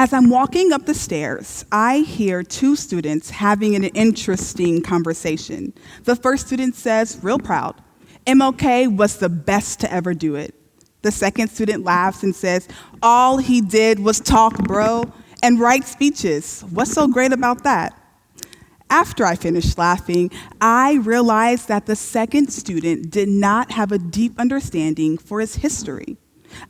As I'm walking up the stairs, I hear two students having an interesting conversation. The first student says, real proud, MLK was the best to ever do it. The second student laughs and says, all he did was talk, bro, and write speeches. What's so great about that? After I finished laughing, I realized that the second student did not have a deep understanding for his history.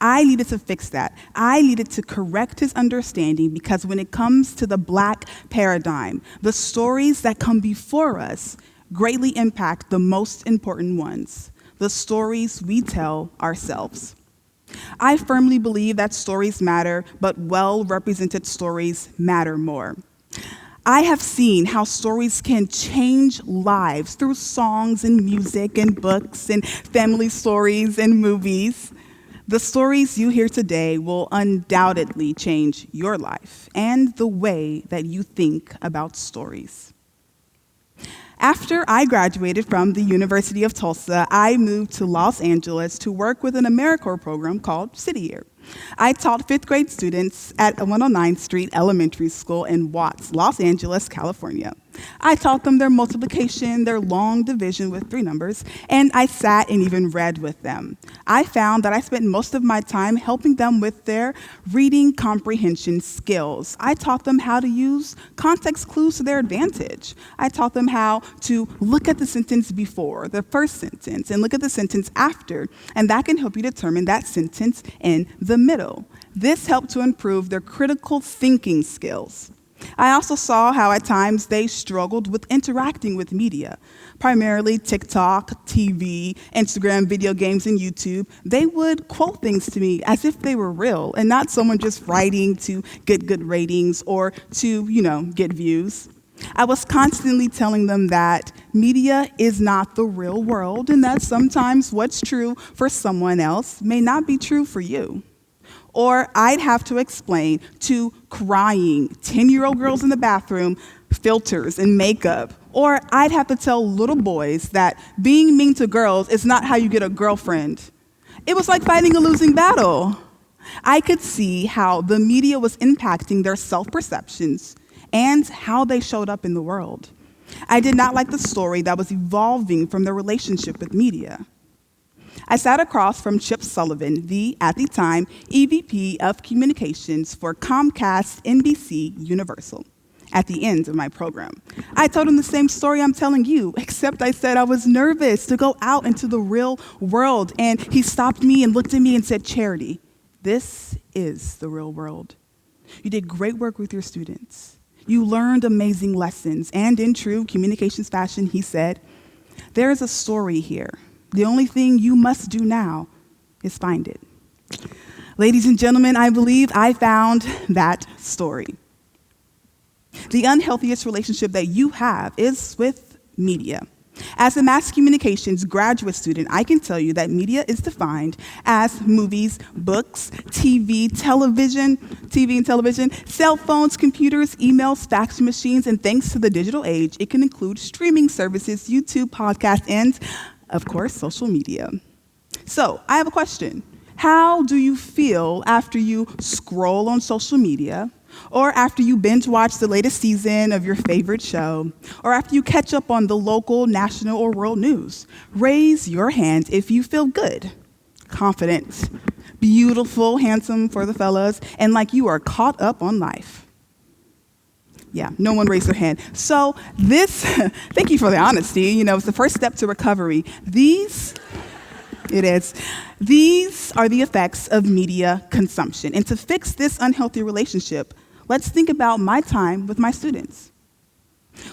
I needed to fix that. I needed to correct his understanding because when it comes to the Black paradigm, the stories that come before us greatly impact the most important ones, the stories we tell ourselves. I firmly believe that stories matter, but well-represented stories matter more. I have seen how stories can change lives through songs and music and books and family stories and movies. The stories you hear today will undoubtedly change your life and the way that you think about stories. After I graduated from the University of Tulsa, I moved to Los Angeles to work with an AmeriCorps program called City Year. I taught fifth grade students at 109th Street Elementary School in Watts, Los Angeles, California. I taught them their multiplication, their long division with 3 numbers, and I sat and even read with them. I found that I spent most of my time helping them with their reading comprehension skills. I taught them how to use context clues to their advantage. I taught them how to look at the sentence before, the first sentence, and look at the sentence after, and that can help you determine that sentence in the middle. This helped to improve their critical thinking skills. I also saw how at times they struggled with interacting with media, primarily TikTok, TV, Instagram, video games, and YouTube. They would quote things to me as if they were real and not someone just writing to get good ratings or to, get views. I was constantly telling them that media is not the real world and that sometimes what's true for someone else may not be true for you. Or I'd have to explain to crying 10-year-old girls in the bathroom filters and makeup. Or I'd have to tell little boys that being mean to girls is not how you get a girlfriend. It was like fighting a losing battle. I could see how the media was impacting their self-perceptions and how they showed up in the world. I did not like the story that was evolving from their relationship with media. I sat across from Chip Sullivan, at the time, EVP of Communications for Comcast NBC Universal, at the end of my program. I told him the same story I'm telling you, except I said I was nervous to go out into the real world, and he stopped me and looked at me and said, Charity, this is the real world. You did great work with your students. You learned amazing lessons, and in true communications fashion, he said, there is a story here. The only thing you must do now is find it. Ladies and gentlemen, I believe I found that story. The unhealthiest relationship that you have is with media. As a mass communications graduate student, I can tell you that media is defined as movies, books, TV and television, cell phones, computers, emails, fax machines, and thanks to the digital age, it can include streaming services, YouTube, podcasts, and of course, social media. So, I have a question. How do you feel after you scroll on social media, or after you binge watch the latest season of your favorite show, or after you catch up on the local, national, or world news? Raise your hand if you feel good, confident, beautiful, handsome for the fellas, and like you are caught up on life. Yeah, no one raised their hand. So thank you for the honesty. It's the first step to recovery. These are the effects of media consumption. And to fix this unhealthy relationship, let's think about my time with my students.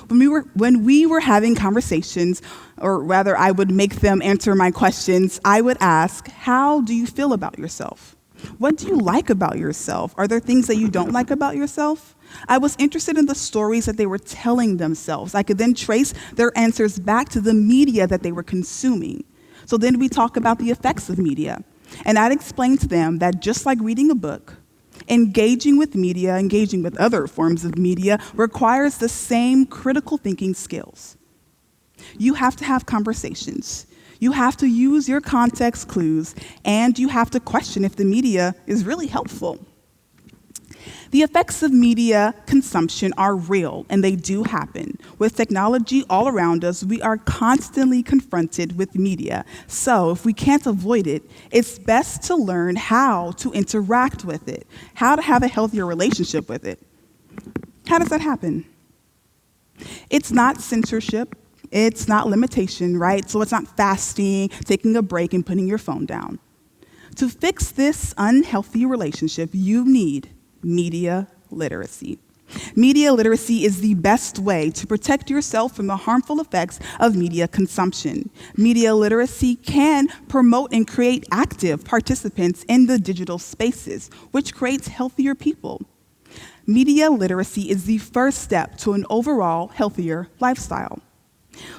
When we were having conversations, or rather I would make them answer my questions, I would ask, how do you feel about yourself? What do you like about yourself? Are there things that you don't like about yourself? I was interested in the stories that they were telling themselves. I could then trace their answers back to the media that they were consuming. So then we talk about the effects of media. And I'd explain to them that just like reading a book, engaging with media, engaging with other forms of media requires the same critical thinking skills. You have to have conversations. You have to use your context clues, and you have to question if the media is really helpful. The effects of media consumption are real, and they do happen. With technology all around us, we are constantly confronted with media. So if we can't avoid it, it's best to learn how to interact with it, how to have a healthier relationship with it. How does that happen? It's not censorship. It's not limitation, right? So it's not fasting, taking a break, and putting your phone down. To fix this unhealthy relationship, you need media literacy. Media literacy is the best way to protect yourself from the harmful effects of media consumption. Media literacy can promote and create active participants in the digital spaces, which creates healthier people. Media literacy is the first step to an overall healthier lifestyle.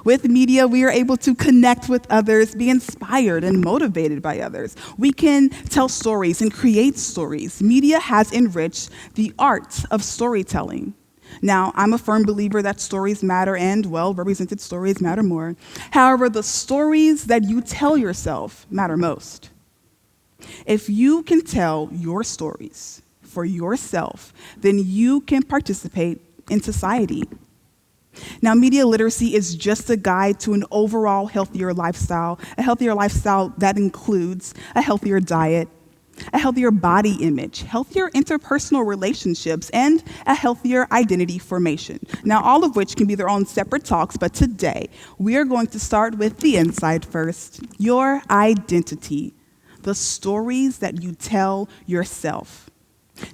With media, we are able to connect with others, be inspired and motivated by others. We can tell stories and create stories. Media has enriched the art of storytelling. Now, I'm a firm believer that stories matter and well-represented stories matter more. However, the stories that you tell yourself matter most. If you can tell your stories for yourself, then you can participate in society. Now, media literacy is just a guide to an overall healthier lifestyle, a healthier lifestyle that includes a healthier diet, a healthier body image, healthier interpersonal relationships, and a healthier identity formation. Now, all of which can be their own separate talks, but today we are going to start with the inside first, your identity, the stories that you tell yourself.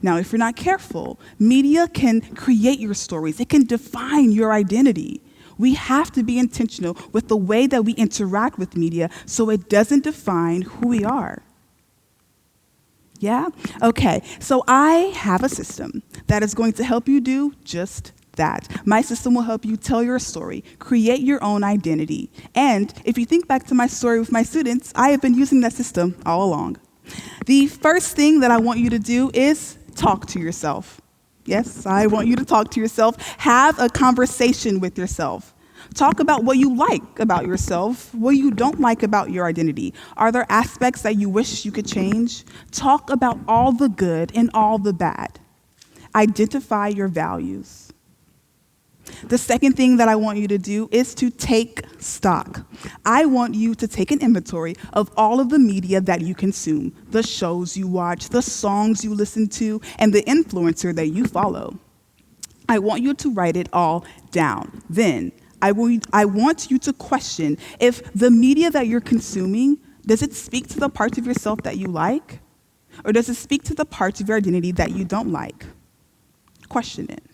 Now, if you're not careful, media can create your stories. It can define your identity. We have to be intentional with the way that we interact with media so it doesn't define who we are. Yeah? Okay, so I have a system that is going to help you do just that. My system will help you tell your story, create your own identity. And if you think back to my story with my students, I have been using that system all along. The first thing that I want you to do is talk to yourself. Yes, I want you to talk to yourself. Have a conversation with yourself. Talk about what you like about yourself, what you don't like about your identity. Are there aspects that you wish you could change? Talk about all the good and all the bad. Identify your values. The second thing that I want you to do is to take stock. I want you to take an inventory of all of the media that you consume, the shows you watch, the songs you listen to, and the influencer that you follow. I want you to write it all down. Then, I want you to question if the media that you're consuming, does it speak to the parts of yourself that you like? Or does it speak to the parts of your identity that you don't like? Question it.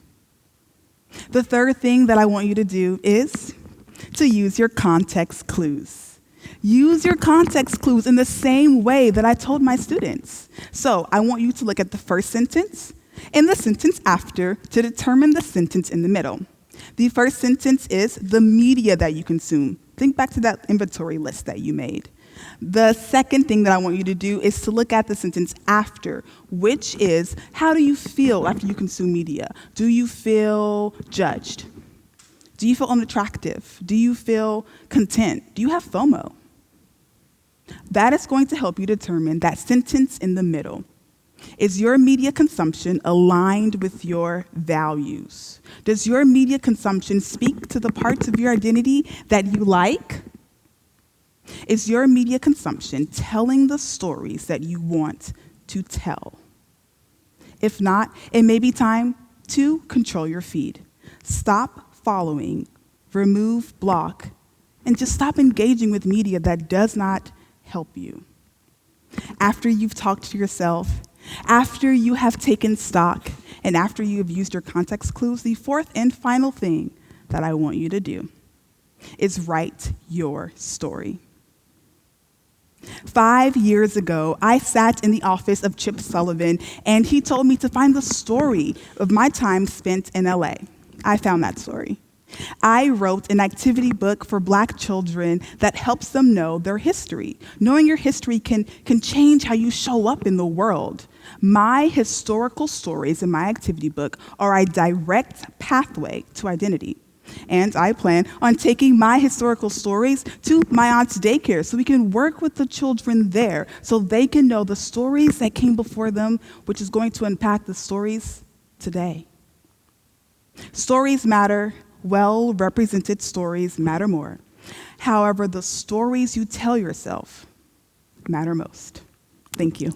The third thing that I want you to do is to use your context clues. Use your context clues in the same way that I told my students. So I want you to look at the first sentence and the sentence after to determine the sentence in the middle. The first sentence is the media that you consume. Think back to that inventory list that you made. The second thing that I want you to do is to look at the sentence after, which is, how do you feel after you consume media? Do you feel judged? Do you feel unattractive? Do you feel content? Do you have FOMO? That is going to help you determine that sentence in the middle. Is your media consumption aligned with your values? Does your media consumption speak to the parts of your identity that you like? Is your media consumption telling the stories that you want to tell? If not, it may be time to control your feed. Stop following, remove, block, and just stop engaging with media that does not help you. After you've talked to yourself, after you have taken stock, and after you have used your context clues, the fourth and final thing that I want you to do is write your story. 5 years ago, I sat in the office of Chip Sullivan, and he told me to find the story of my time spent in LA. I found that story. I wrote an activity book for Black children that helps them know their history. Knowing your history can change how you show up in the world. My historical stories in my activity book are a direct pathway to identity. and I plan on taking my historical stories to my aunt's daycare so we can work with the children there so they can know the stories that came before them, which is going to impact the stories today. Stories matter. Well-represented stories matter more. However, the stories you tell yourself matter most. Thank you.